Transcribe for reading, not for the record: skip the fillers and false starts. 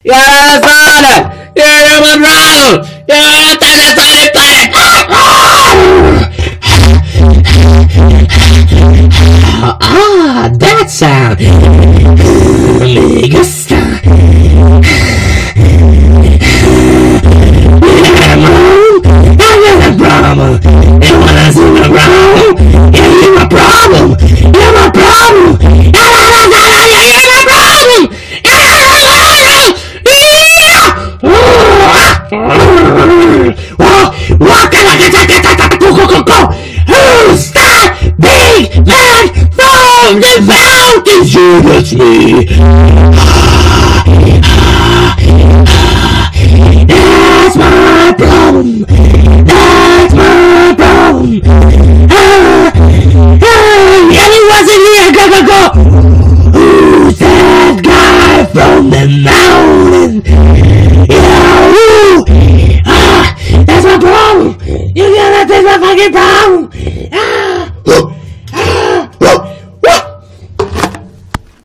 You're a father! You're a brother! You're a tiny planet! Ah, that sound! Me gusta! I got a problem! You wanna see my problem? Yeah, you're my problem! You're my problem! You're my problem! Who's that big man from the mountains? You, that's me. That's my problem. That's my problem. And he wasn't here. Go. Who's that guy from the mountain? Yeah, that's my problem. You gotta take my fucking problem.